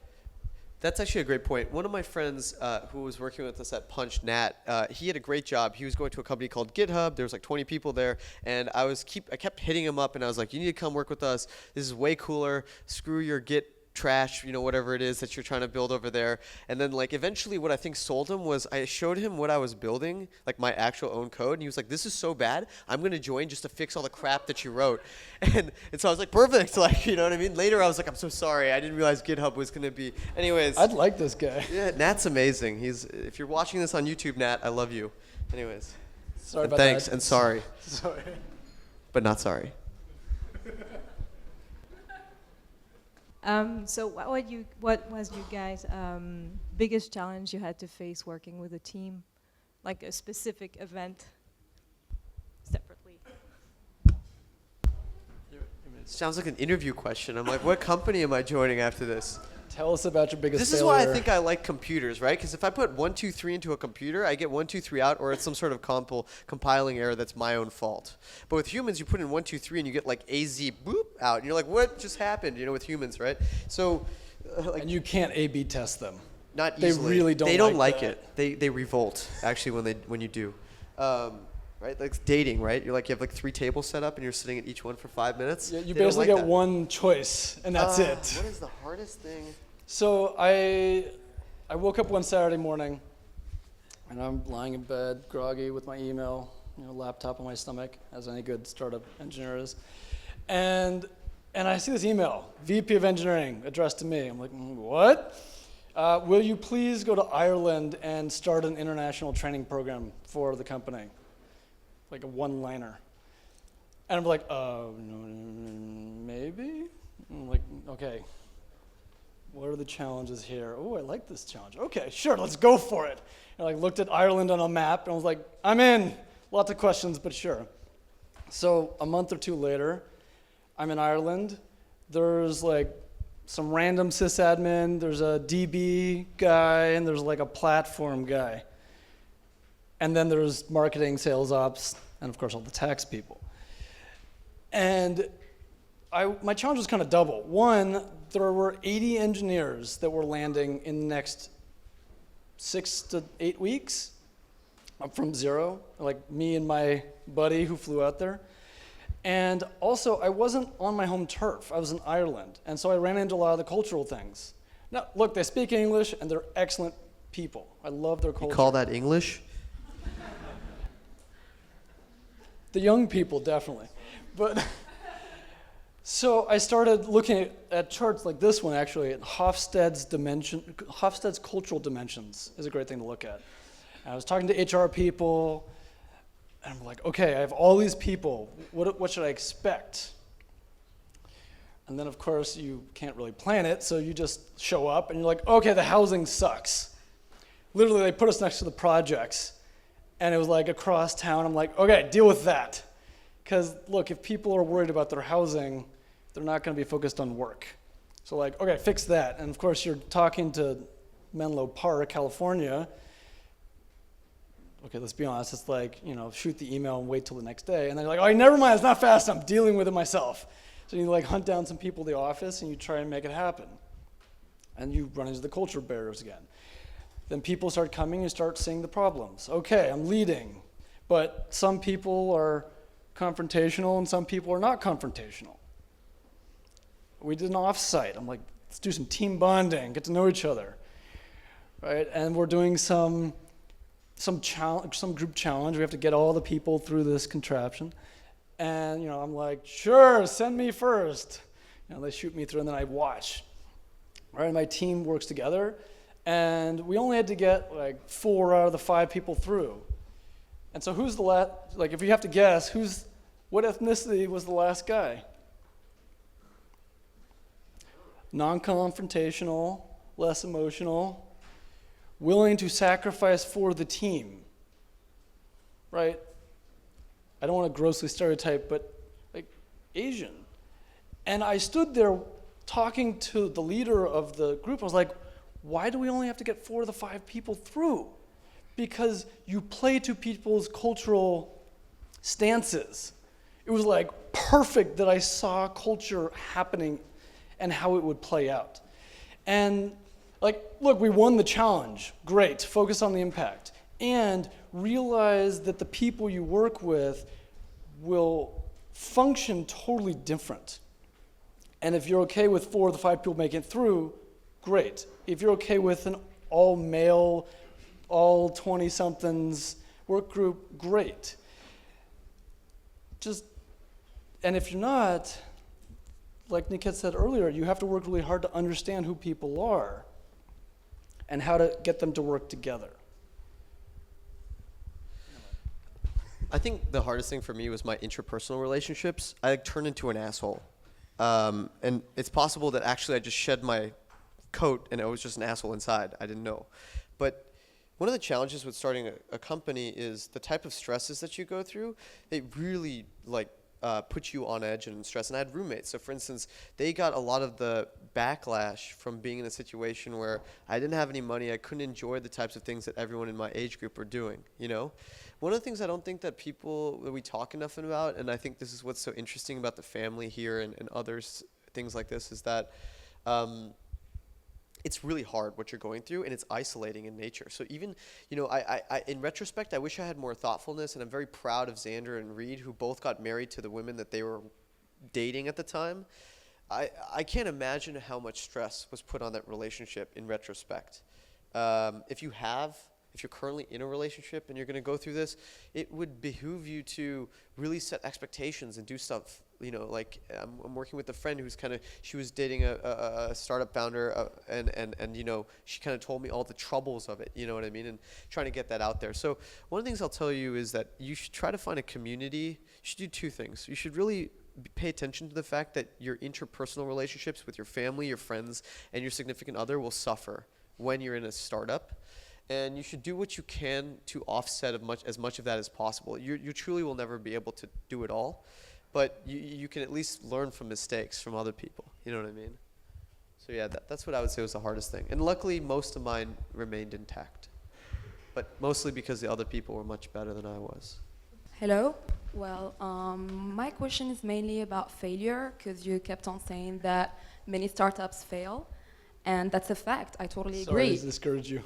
That's actually a great point. One of my friends who was working with us at Punch, Nat, he had a great job. He was going to a company called GitHub. There was like 20 people there. And I kept hitting him up, and I was like, you need to come work with us. This is way cooler. Screw your Git trash, you know, whatever it is that you're trying to build over there. And then like eventually what I think sold him was I showed him what I was building, like my actual own code, and he was like, this is so bad, I'm going to join just to fix all the crap that you wrote. And so I was like, perfect, like, you know what I mean? Later I was like, I'm so sorry, I didn't realize GitHub was going to be, anyways. I'd like this guy. Yeah, Nat's amazing. If you're watching this on YouTube, Nat, I love you. Anyways. Sorry and about thanks that. and sorry. Sorry. But not sorry. So what was you guys' biggest challenge you had to face working with a team, like a specific event separately? Sounds like an interview question. I'm like, what company am I joining after this? Tell us about your biggest This failure. is why I think I like computers, right? Because if I put 1, 2, 3 into a computer, I get 1, 2, 3 out, or it's some sort of compiling error that's my own fault. But with humans, you put in 1, 2, 3, and you get like AZ boop out, and you're like, what just happened? You know, with humans, right? So, and you can't A/B test them. Not They easily. really don't. They don't like like that. it. They revolt actually when you do. Right, like dating, right? You're like you have like 3 tables set up, and you're sitting at each one for 5 minutes. Yeah, you They don't basically like get that. one choice, and that's it. What is the hardest thing? So I woke up one Saturday morning, and I'm lying in bed, groggy, with my email, laptop on my stomach, as any good startup engineer is, and I see this email, VP of Engineering, addressed to me. I'm like, what? Will you please go to Ireland and start an international training program for the company? Like a one-liner. And I'm like, no, maybe? I'm like, okay. what are the challenges here? Oh, I like this challenge. Okay, sure, let's go for it. And I looked at Ireland on a map and I was like, I'm in. Lots of questions, but sure. So a month or two later, I'm in Ireland. There's like some random sysadmin, there's a DB guy, and there's like a platform guy. And then there's marketing, sales ops, and of course all the tax people. And my challenge was kind of double. One, there were 80 engineers that were landing in the next 6 to 8 weeks, up from zero, like me and my buddy who flew out there. And also, I wasn't on my home turf. I was in Ireland, and so I ran into a lot of the cultural things. Now, look, they speak English, and they're excellent people. I love their culture. You call that English? The young people, definitely. But so I started looking at charts like this one, actually, at Hofstede's cultural dimensions is a great thing to look at. And I was talking to HR people, and I'm like, okay, I have all these people. What should I expect? And then, of course, you can't really plan it, so you just show up, and you're like, okay, the housing sucks. Literally, they put us next to the projects, and it was like across town. I'm like, okay, deal with that. Because, look, if people are worried about their housing, they're not going to be focused on work. So like, okay, fix that. And of course, you're talking to Menlo Park, California. Okay, let's be honest, it's like, shoot the email and wait till the next day. And they're like, oh, never mind, it's not fast, I'm dealing with it myself. So you like hunt down some people in the office and you try and make it happen. And you run into the culture barriers again. Then people start coming and start seeing the problems. Okay, I'm leading, but some people are confrontational and some people are not confrontational. We did an offsite. I'm like, let's do some team bonding, get to know each other, right? And we're doing some group challenge. We have to get all the people through this contraption. And I'm like, sure, send me first. They shoot me through, and then I watch. Right, my team works together, and we only had to get like 4 out of the 5 people through. And so who's the last? Like, if you have to guess, what ethnicity was the last guy? Non-confrontational, less emotional, willing to sacrifice for the team, right? I don't want to grossly stereotype, but like Asian. And I stood there talking to the leader of the group. I was like, why do we only have to get 4 of the 5 people through? Because you play to people's cultural stances. It was like perfect that I saw culture happening and how it would play out. And like, look, we won the challenge. Great, focus on the impact. And realize that the people you work with will function totally different. And if you're okay with 4 of the 5 people making it through, great. If you're okay with an all-male, all 20-somethings work group, great. And if you're not, like Niket said earlier, you have to work really hard to understand who people are and how to get them to work together. I think the hardest thing for me was my interpersonal relationships. I turned into an asshole. And it's possible that actually I just shed my coat and I was just an asshole inside. I didn't know. But one of the challenges with starting a company is the type of stresses that you go through. They really put you on edge and stress. And I had roommates. So for instance, they got a lot of the backlash from being in a situation where I didn't have any money. I couldn't enjoy the types of things that everyone in my age group were doing, One of the things I don't think that we talk enough about, and I think this is what's so interesting about the family here and others, things like this, is that it's really hard what you're going through, and it's isolating in nature. So even, I in retrospect, I wish I had more thoughtfulness, and I'm very proud of Xander and Reed, who both got married to the women that they were dating at the time. I can't imagine how much stress was put on that relationship in retrospect. If you're currently in a relationship and you're going to go through this, it would behoove you to really set expectations and do stuff. I'm working with a friend who's she was dating a startup founder, and she kind of told me all the troubles of it, you know what I mean, and trying to get that out there. So one of the things I'll tell you is that you should try to find a community. You should do 2 things. You should really pay attention to the fact that your interpersonal relationships with your family, your friends, and your significant other will suffer when you're in a startup. And you should do what you can to offset as much of that as possible. You truly will never be able to do it all, but you can at least learn from mistakes from other people. You know what I mean? So yeah, that's what I would say was the hardest thing. And luckily, most of mine remained intact, but mostly because the other people were much better than I was. Hello. Well, my question is mainly about failure, because you kept on saying that many startups fail, and that's a fact. I totally agree. Sorry to discourage you.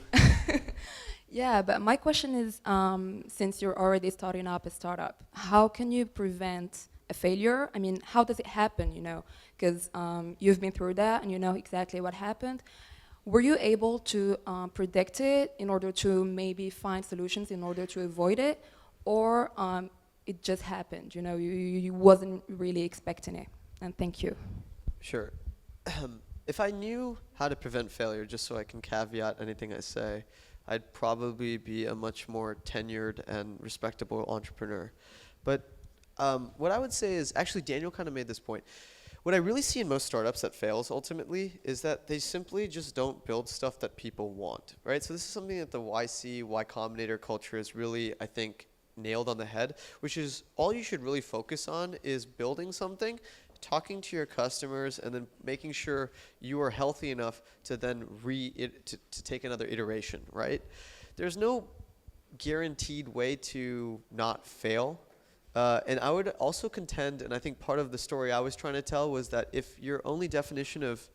Yeah, but my question is, since you're already starting up a startup, how can you prevent a failure? I mean, how does it happen, you know? Because you've been through that and you know exactly what happened. Were you able to predict it in order to maybe find solutions in order to avoid it? Or it just happened, you know, you wasn't really expecting it? And thank you. Sure. If I knew how to prevent failure, just so I can caveat anything I say, I'd probably be a much more tenured and respectable entrepreneur. But what I would say is, actually Daniel kind of made this point. What I really see in most startups that fails ultimately is that they simply just don't build stuff that people want, right? So this is something that the YC, Y Combinator culture is really, I think, nailed on the head, which is all you should really focus on is building something, talking to your customers, and then making sure you are healthy enough to then to take another iteration, right? There's no guaranteed way to not fail. And I would also contend, and I think part of the story I was trying to tell was that if your only definition of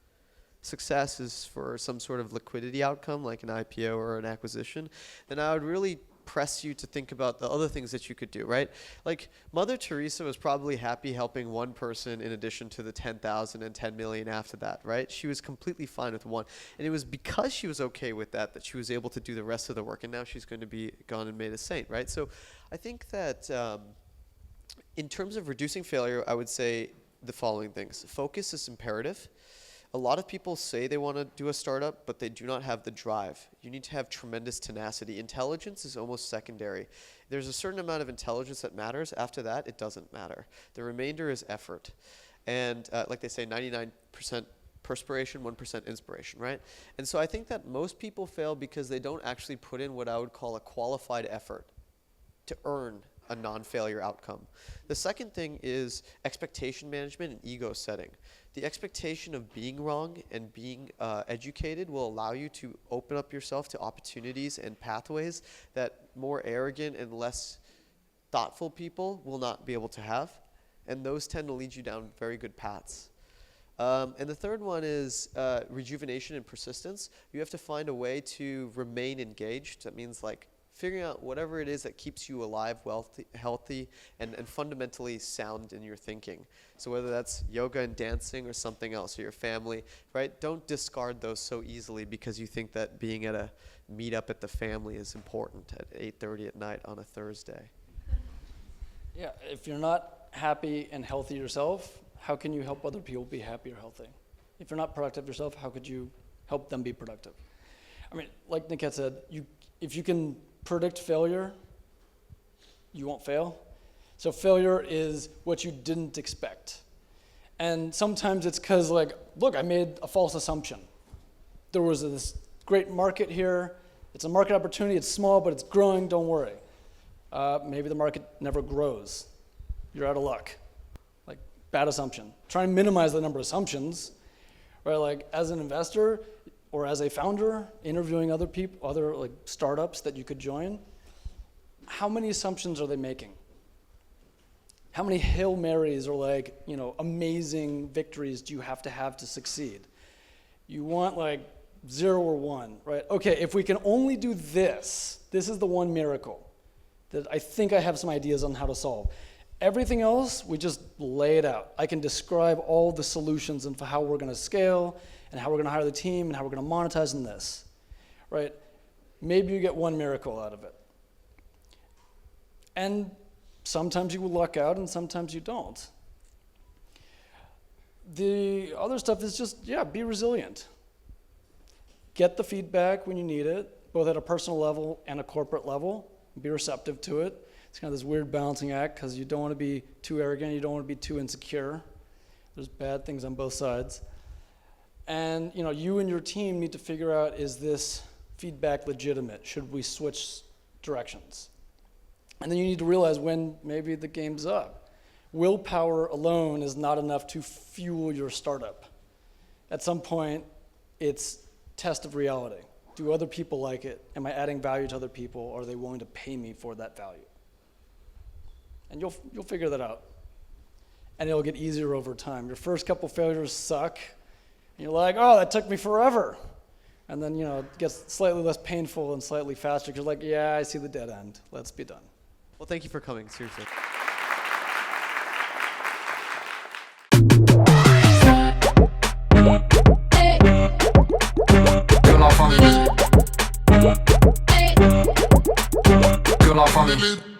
success is for some sort of liquidity outcome, like an IPO or an acquisition, then I would really press you to think about the other things that you could do, right? Like Mother Teresa was probably happy helping one person in addition to the 10,000 and 10 million after that, right? She was completely fine with one. And it was because she was okay with that she was able to do the rest of the work. And now she's going to be gone and made a saint, right? So I think that in terms of reducing failure, I would say the following things. Focus is imperative. A lot of people say they want to do a startup, but they do not have the drive. You need to have tremendous tenacity. Intelligence is almost secondary. There's a certain amount of intelligence that matters. After that, it doesn't matter. The remainder is effort. And like they say, 99% perspiration, 1% inspiration, right? And so I think that most people fail because they don't actually put in what I would call a qualified effort to earn a non-failure outcome. The second thing is expectation management and ego setting. The expectation of being wrong and being educated will allow you to open up yourself to opportunities and pathways that more arrogant and less thoughtful people will not be able to have. And those tend to lead you down very good paths. And the third one is rejuvenation and persistence. You have to find a way to remain engaged. That means like figuring out whatever it is that keeps you alive, healthy, and fundamentally sound in your thinking. So whether that's yoga and dancing or something else, or your family, right? Don't discard those so easily because you think that being at a meetup at the family is important at 8:30 at night on a Thursday. Yeah, if you're not happy and healthy yourself, how can you help other people be happy or healthy? If you're not productive yourself, how could you help them be productive? I mean, like Niket said, if you can predict failure, you won't fail. So failure is what you didn't expect. And sometimes it's because, like, look, I made a false assumption. There was this great market here. It's a market opportunity. It's small, but it's growing. Don't worry. Maybe the market never grows. You're out of luck. Like, bad assumption. Try and minimize the number of assumptions, right? Like, as an investor, or as a founder, interviewing other people, other like startups that you could join, how many assumptions are they making? How many Hail Marys or like, you know, amazing victories do you have to succeed? You want like 0 or 1, right? Okay, if we can only do this is the one miracle that I think I have some ideas on how to solve. Everything else, we just lay it out. I can describe all the solutions and for how we're gonna scale, and how we're going to hire the team, and how we're going to monetize in this, right? Maybe you get one miracle out of it. And sometimes you will luck out, and sometimes you don't. The other stuff is just, yeah, be resilient. Get the feedback when you need it, both at a personal level and a corporate level. Be receptive to it. It's kind of this weird balancing act because you don't want to be too arrogant, you don't want to be too insecure. There's bad things on both sides. And you and your team need to figure out, is this feedback legitimate? Should we switch directions? And then you need to realize when maybe the game's up. Willpower alone is not enough to fuel your startup. At some point, it's test of reality. Do other people like it? Am I adding value to other people? Are they willing to pay me for that value? And you'll figure that out. And it'll get easier over time. Your first couple failures suck. And you're like, oh, that took me forever. And then, it gets slightly less painful and slightly faster because you're like, yeah, I see the dead end. Let's be done. Well, thank you for coming, seriously. Que la famille.